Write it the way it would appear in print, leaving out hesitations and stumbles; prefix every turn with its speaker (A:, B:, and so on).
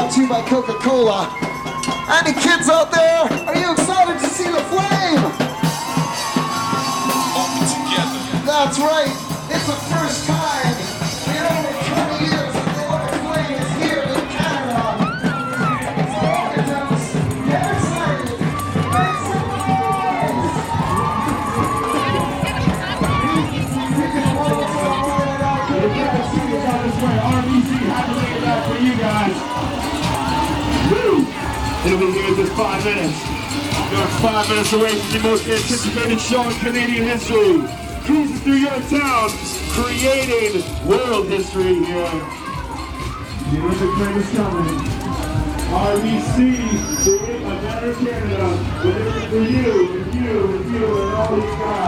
A: brought to you by Coca-Cola. Any kids out there? Are you excited to see the flame?
B: All together.
A: That's right. It's the first time in over 20 years that the Olympic flame is here in Canada. So get excited. Make some noise. You can roll it out.
C: The Canada City is on its way. RBC, happy to get back for you guys. Woo! It'll be here in just 5 minutes. You're 5 minutes away from the most anticipated show in Canadian history. Cruising through your town, creating world history here. The Olympic flame is coming. RBC, create a better Canada. With everything for you, and all these guys.